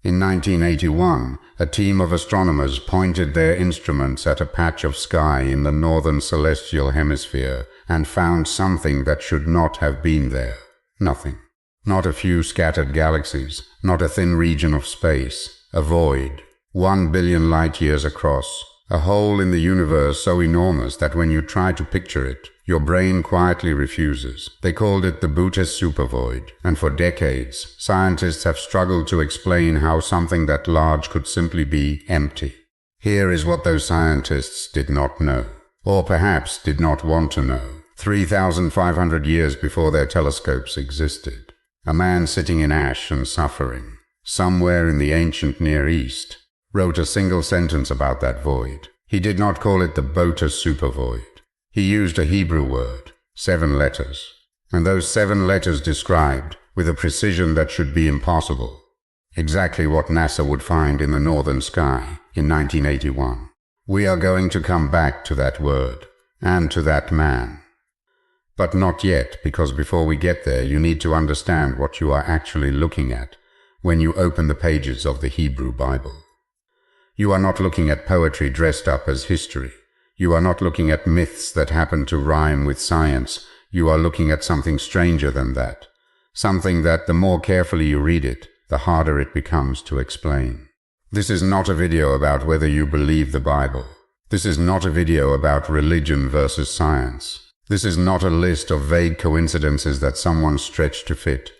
In 1981, a team of astronomers pointed their instruments at a patch of sky in the northern celestial hemisphere and found something that should not have been there. Nothing. Not a few scattered galaxies, not a thin region of space, a void, 1 billion light-years across, a hole in the universe so enormous that when you try to picture it, your brain quietly refuses. They called it the Bootes supervoid, and for decades, scientists have struggled to explain how something that large could simply be empty. Here is what those scientists did not know, or perhaps did not want to know, 3,500 years before their telescopes existed. A man sitting in ash and suffering, somewhere in the ancient Near East, wrote a single sentence about that void. He did not call it the Bootes supervoid. He used a Hebrew word, 7 letters, and those 7 letters described, with a precision that should be impossible, exactly what NASA would find in the northern sky in 1981. We are going to come back to that word, and to that man. But not yet, because before we get there, you need to understand what you are actually looking at when you open the pages of the Hebrew Bible. You are not looking at poetry dressed up as history. You are not looking at myths that happen to rhyme with science. You are looking at something stranger than that. Something that, the more carefully you read it, the harder it becomes to explain. This is not a video about whether you believe the Bible. This is not a video about religion versus science. This is not a list of vague coincidences that someone stretched to fit.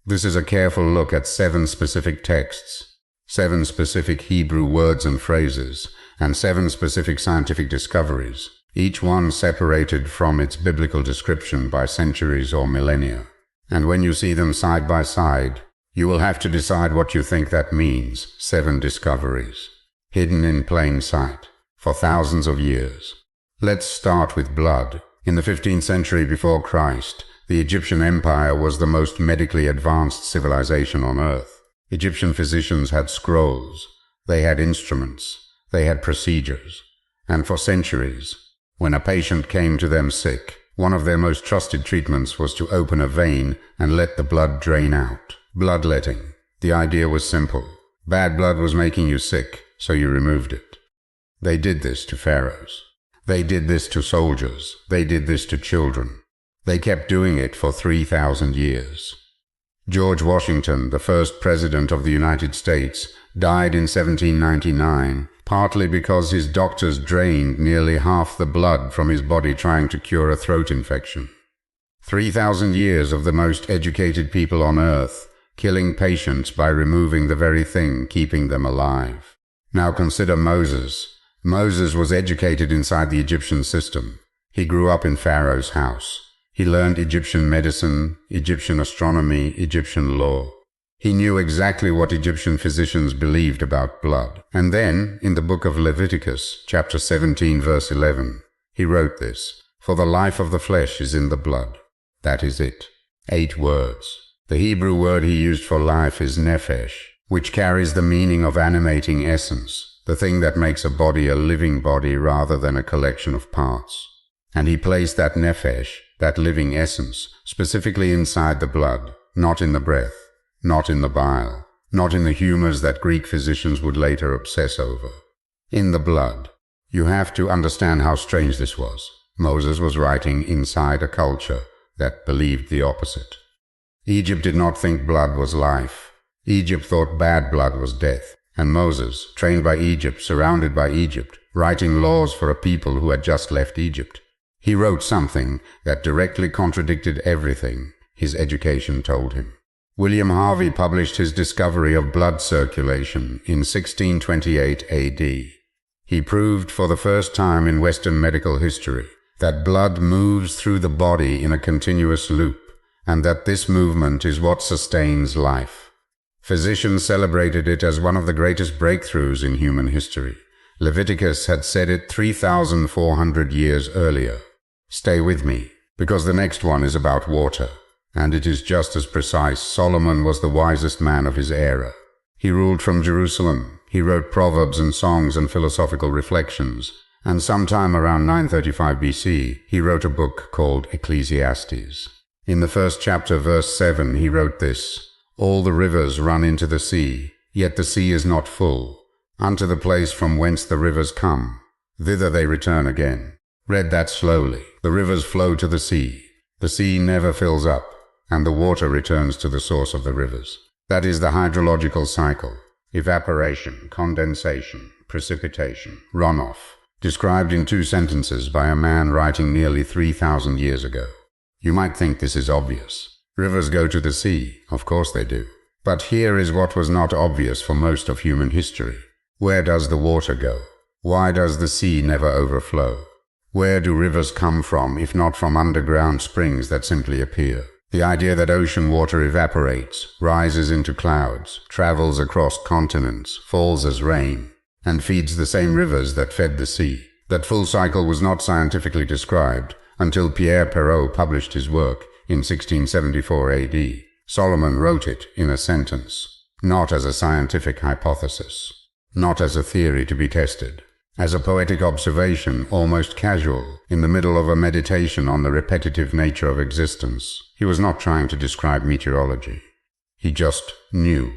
This is a careful look at 7 specific texts, 7 specific Hebrew words and phrases, and 7 specific scientific discoveries, each one separated from its biblical description by centuries or millennia. And when you see them side by side, you will have to decide what you think that means. 7 discoveries, hidden in plain sight, for thousands of years. Let's start with blood. In the 15th century before Christ, the Egyptian Empire was the most medically advanced civilization on earth. Egyptian physicians had scrolls, they had instruments, they had procedures, and for centuries, when a patient came to them sick, one of their most trusted treatments was to open a vein and let the blood drain out. Bloodletting. The idea was simple. Bad blood was making you sick, so you removed it. They did this to pharaohs. They did this to soldiers. They did this to children. They kept doing it for 3,000 years. George Washington, the first president of the United States, died in 1799, partly because his doctors drained nearly half the blood from his body trying to cure a throat infection. 3,000 years of the most educated people on earth, killing patients by removing the very thing keeping them alive. Now consider Moses. Moses was educated inside the Egyptian system. He grew up in Pharaoh's house. He learned Egyptian medicine, Egyptian astronomy, Egyptian law. He knew exactly what Egyptian physicians believed about blood. And then, in the book of Leviticus, chapter 17, verse 11, he wrote this, "For the life of the flesh is in the blood." That is it. 8 words. The Hebrew word he used for life is nephesh, which carries the meaning of animating essence, the thing that makes a body a living body rather than a collection of parts. And he placed that nephesh, that living essence, specifically inside the blood, not in the breath, not in the bile, not in the humors that Greek physicians would later obsess over. In the blood. You have to understand how strange this was. Moses was writing inside a culture that believed the opposite. Egypt did not think blood was life. Egypt thought bad blood was death. And Moses, trained by Egypt, surrounded by Egypt, writing laws for a people who had just left Egypt, he wrote something that directly contradicted everything his education told him. William Harvey published his discovery of blood circulation in 1628 AD. He proved for the first time in Western medical history that blood moves through the body in a continuous loop, and that this movement is what sustains life. Physicians celebrated it as one of the greatest breakthroughs in human history. Leviticus had said it 3,400 years earlier. Stay with me, because the next one is about water, and it is just as precise. Solomon was the wisest man of his era. He ruled from Jerusalem. He wrote proverbs and songs and philosophical reflections, and sometime around 935 BC, he wrote a book called Ecclesiastes. In the first chapter, verse 7, he wrote this, "All the rivers run into the sea, Yet the sea is not full. Unto the place from whence the rivers come, thither they return again. Read that slowly. The rivers flow to the sea. The sea never fills up, and the water returns to the source of the rivers. That is the hydrological cycle. Evaporation, condensation, precipitation, runoff, described in 2 sentences by a man writing nearly 3,000 years ago. You might think this is obvious. Rivers go to the sea, of course they do. But here is what was not obvious for most of human history. Where does the water go? Why does the sea never overflow? Where do rivers come from, if not from underground springs that simply appear? The idea that ocean water evaporates, rises into clouds, travels across continents, falls as rain, and feeds the same rivers that fed the sea. That full cycle was not scientifically described until Pierre Perrault published his work in 1674 AD. Solomon wrote it in a sentence, not as a scientific hypothesis, not as a theory to be tested, as a poetic observation, almost casual, in the middle of a meditation on the repetitive nature of existence. He was not trying to describe meteorology. He just knew.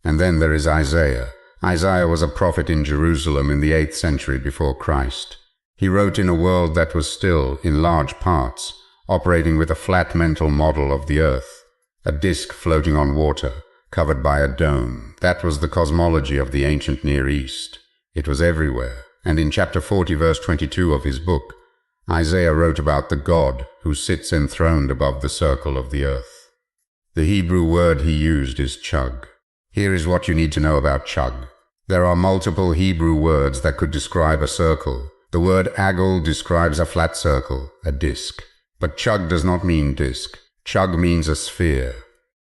And then there is Isaiah. Isaiah was a prophet in Jerusalem in the 8th century before Christ. He wrote in a world that was still, in large parts, operating with a flat mental model of the earth, a disk floating on water, covered by a dome. That was the cosmology of the ancient Near East. It was everywhere. And in chapter 40, verse 22 of his book, Isaiah wrote about the God who sits enthroned above the circle of the earth. The Hebrew word he used is chug. Here is what you need to know about chug. There are multiple Hebrew words that could describe a circle. The word agel describes a flat circle, a disk. But chug does not mean disk. Chug means a sphere,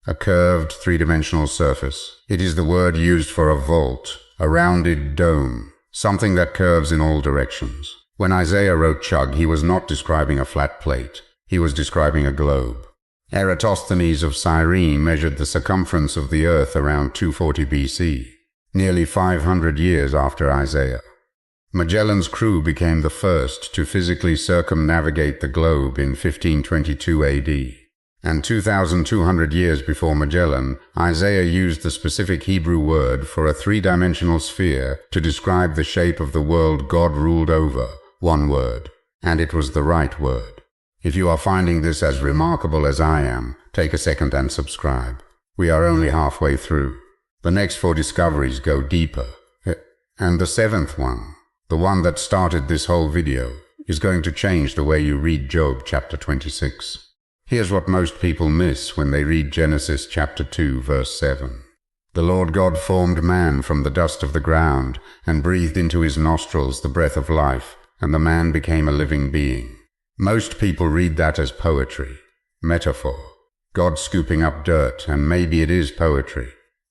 a curved three-dimensional surface. It is the word used for a vault, a rounded dome, something that curves in all directions. When Isaiah wrote chug, he was not describing a flat plate. He was describing a globe. Eratosthenes of Cyrene measured the circumference of the earth around 240 BC, nearly 500 years after Isaiah. Magellan's crew became the first to physically circumnavigate the globe in 1522 AD. And 2,200 years before Magellan, Isaiah used the specific Hebrew word for a three-dimensional sphere to describe the shape of the world God ruled over, one word. And it was the right word. If you are finding this as remarkable as I am, take a second and subscribe. We are only halfway through. The next 4 discoveries go deeper. And the 7th one, the one that started this whole video, is going to change the way you read Job chapter 26. Here's what most people miss when they read Genesis chapter 2, verse 7. The Lord God formed man from the dust of the ground and breathed into his nostrils the breath of life, and the man became a living being. Most people read that as poetry, metaphor, God scooping up dirt, and maybe it is poetry.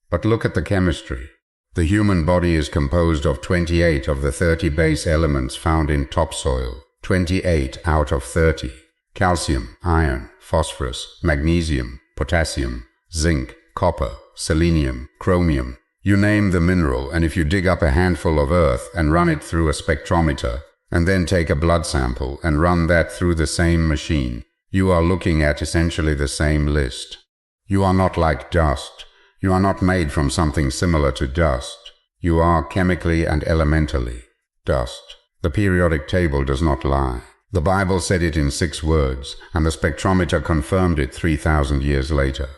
But look at the chemistry. The human body is composed of 28 of the 30 base elements found in topsoil, 28 out of 30. Calcium, iron, phosphorus, magnesium, potassium, zinc, copper, selenium, chromium. You name the mineral, and if you dig up a handful of earth and run it through a spectrometer, and then take a blood sample and run that through the same machine, you are looking at essentially the same list. You are not like dust. You are not made from something similar to dust. You are chemically and elementally dust. The periodic table does not lie. The Bible said it in 6 words, and the spectrometer confirmed it 3,000 years later.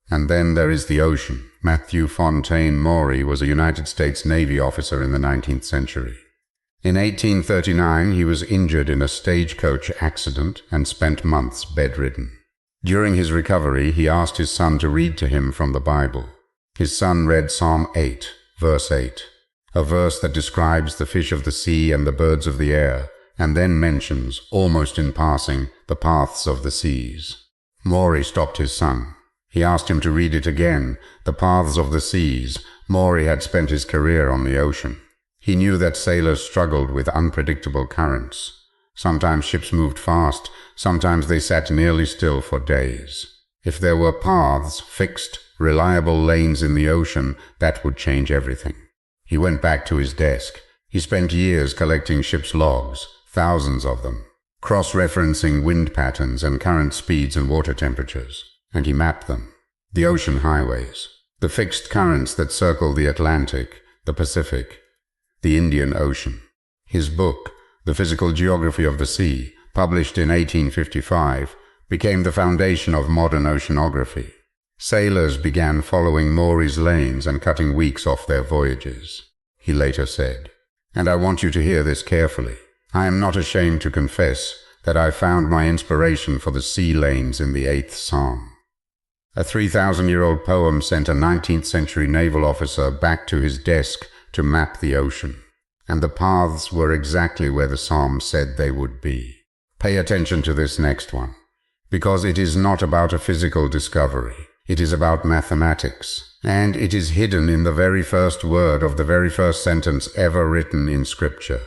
And then there is the ocean. Matthew Fontaine Maury was a United States Navy officer in the 19th century. In 1839, he was injured in a stagecoach accident and spent months bedridden. During his recovery, he asked his son to read to him from the Bible. His son read Psalm 8, verse 8, a verse that describes the fish of the sea and the birds of the air, and then mentions, almost in passing, the paths of the seas. Maury stopped his son. He asked him to read it again, the paths of the seas. Maury had spent his career on the ocean. He knew that sailors struggled with unpredictable currents. Sometimes ships moved fast, sometimes they sat nearly still for days. If there were paths, fixed, reliable lanes in the ocean, that would change everything. He went back to his desk. He spent years collecting ship's logs, thousands of them, cross-referencing wind patterns and current speeds and water temperatures, and he mapped them. The ocean highways. the fixed currents that circle the Atlantic, the Pacific, the Indian Ocean. His book, The Physical Geography of the Sea, published in 1855, became the foundation of modern oceanography. Sailors began following Maury's lanes and cutting weeks off their voyages. He later said, "And I want you to hear this carefully. I am not ashamed to confess that I found my inspiration for the sea lanes in the 8th Psalm." A 3,000-year-old poem sent a 19th-century naval officer back to his desk to map the ocean, and the paths were exactly where the psalm said they would be. Pay attention to this next one, because it is not about a physical discovery. It is about mathematics, and it is hidden in the very first word of the very first sentence ever written in Scripture.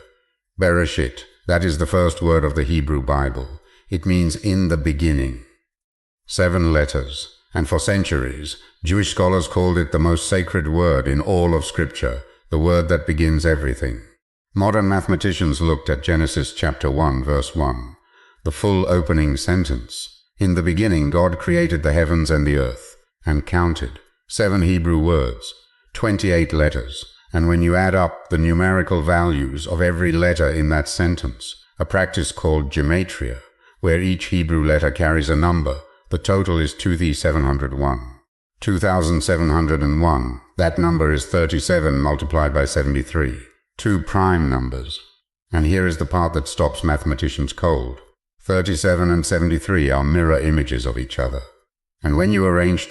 Bereshit, that is the first word of the Hebrew Bible. It means in the beginning. 7 letters, and for centuries, Jewish scholars called it the most sacred word in all of Scripture, the word that begins everything. Modern mathematicians looked at Genesis chapter 1, verse 1, the full opening sentence. In the beginning God created the heavens and the earth, and counted. 7 Hebrew words, 28 letters, and when you add up the numerical values of every letter in that sentence, a practice called gematria, where each Hebrew letter carries a number, the total is 2,701. 2,701, that number is 37 multiplied by 73, 2 prime numbers. And here is the part that stops mathematicians cold. 37 and 73 are mirror images of each other. And when you arrange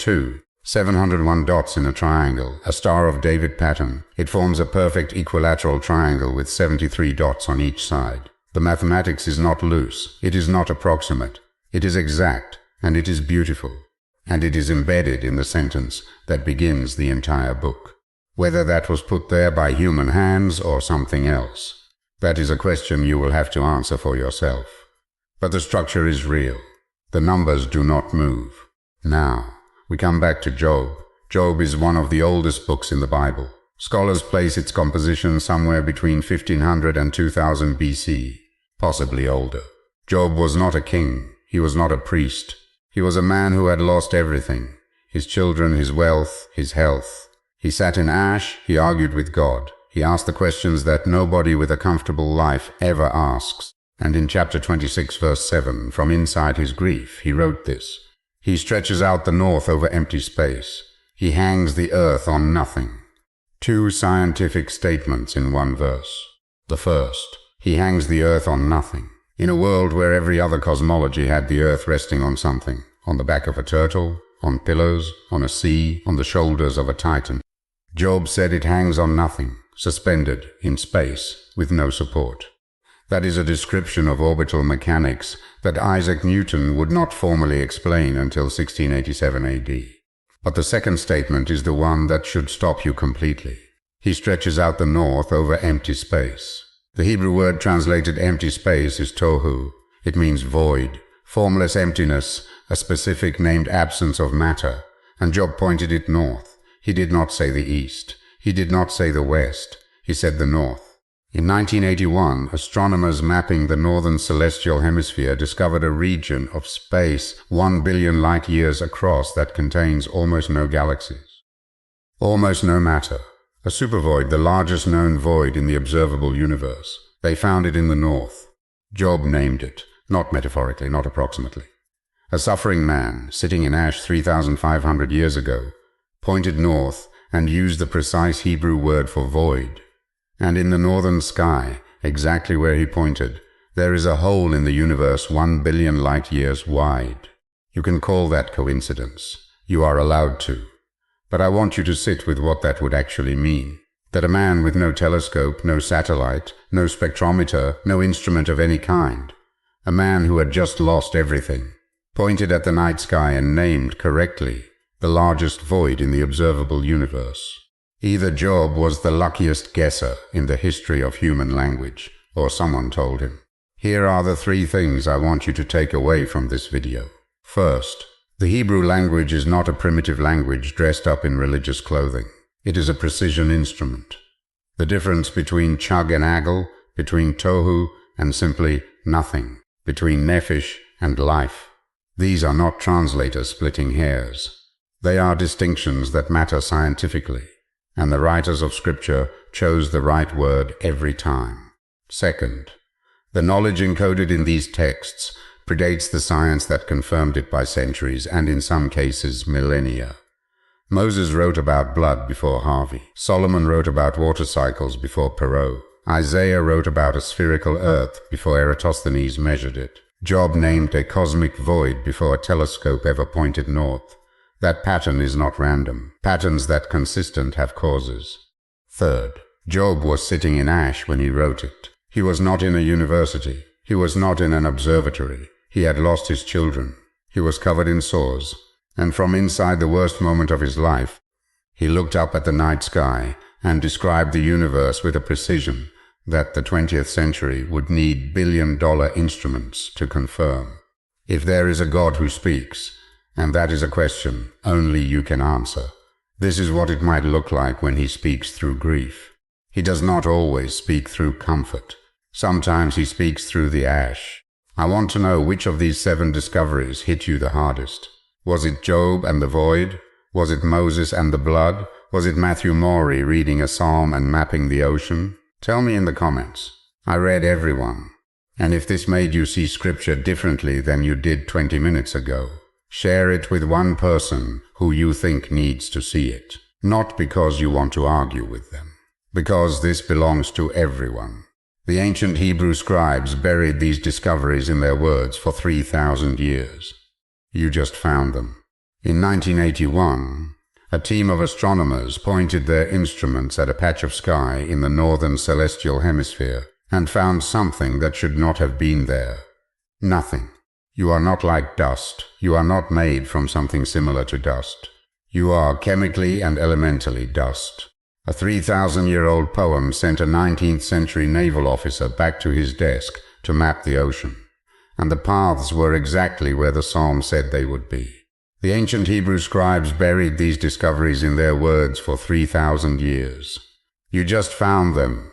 701 dots in a triangle, a Star of David pattern, it forms a perfect equilateral triangle with 73 dots on each side. The mathematics is not loose, it is not approximate, it is exact, and it is beautiful, and it is embedded in the sentence that begins the entire book. Whether that was put there by human hands or something else, that is a question you will have to answer for yourself. But the structure is real. The numbers do not move. Now, we come back to Job. Job is one of the oldest books in the Bible. Scholars place its composition somewhere between 1500 and 2000 BC, possibly older. Job was not a king. He was not a priest. He was a man who had lost everything: his children, his wealth, his health. He sat in ash, he argued with God. He asked the questions that nobody with a comfortable life ever asks. And in chapter 26, verse 7, from inside his grief, he wrote this: "He stretches out the north over empty space. He hangs the earth on nothing." 2 scientific statements in one verse. The first, he hangs the earth on nothing. In a world where every other cosmology had the earth resting on something, on the back of a turtle, on pillows, on a sea, on the shoulders of a titan, Job said it hangs on nothing, suspended in space, with no support. That is a description of orbital mechanics that Isaac Newton would not formally explain until 1687 AD. But the second statement is the one that should stop you completely. He stretches out the north over empty space. The Hebrew word translated empty space is tohu. It means void, formless emptiness, a specific named absence of matter, and Job pointed it north. He did not say the east. He did not say the west. He said the north. In 1981, astronomers mapping the northern celestial hemisphere discovered a region of space 1 billion light-years across that contains almost no galaxies, almost no matter. A supervoid, the largest known void in the observable universe. They found it in the north. Job named it, not metaphorically, not approximately. A suffering man, sitting in ash 3,500 years ago, pointed north and used the precise Hebrew word for void. And in the northern sky, exactly where he pointed, there is a hole in the universe 1 billion light-years wide. You can call that coincidence. You are allowed to. But I want you to sit with what that would actually mean. That a man with no telescope, no satellite, no spectrometer, no instrument of any kind, a man who had just lost everything, pointed at the night sky and named correctly the largest void in the observable universe. Either Job was the luckiest guesser in the history of human language, or someone told him. Here are the 3 things I want you to take away from this video. First, the Hebrew language is not a primitive language dressed up in religious clothing. It is a precision instrument. The difference between chug and aggle, between tohu and simply nothing, between nephesh and life, these are not translators splitting hairs. They are distinctions that matter scientifically, and the writers of Scripture chose the right word every time. Second, the knowledge encoded in these texts predates the science that confirmed it by centuries and in some cases millennia. Moses wrote about blood before Harvey. Solomon wrote about water cycles before Perrault. Isaiah wrote about a spherical earth before Eratosthenes measured it. Job named a cosmic void before a telescope ever pointed north. That pattern is not random. Patterns that consistent have causes. Third, Job was sitting in ash when he wrote it. He was not in a university. He was not in an observatory. He had lost his children. He was covered in sores. And from inside the worst moment of his life, he looked up at the night sky and described the universe with a precision that the 20th century would need billion-dollar instruments to confirm. If there is a God who speaks, and that is a question only you can answer, this is what it might look like when he speaks through grief. He does not always speak through comfort. Sometimes he speaks through the ash. I want to know which of these 7 discoveries hit you the hardest. Was it Job and the void? Was it Moses and the blood? Was it Matthew Maury reading a psalm and mapping the ocean? Tell me in the comments. I read every one. And if this made you see Scripture differently than you did 20 minutes ago, share it with one person who you think needs to see it. Not because you want to argue with them, because this belongs to everyone. The ancient Hebrew scribes buried these discoveries in their words for 3,000 years. You just found them. In 1981, a team of astronomers pointed their instruments at a patch of sky in the northern celestial hemisphere and found something that should not have been there. Nothing. You are not like dust. You are not made from something similar to dust. You are chemically and elementally dust. A 3,000-year-old poem sent a 19th century naval officer back to his desk to map the ocean, and the paths were exactly where the psalm said they would be. The ancient Hebrew scribes buried these discoveries in their words for 3,000 years. You just found them,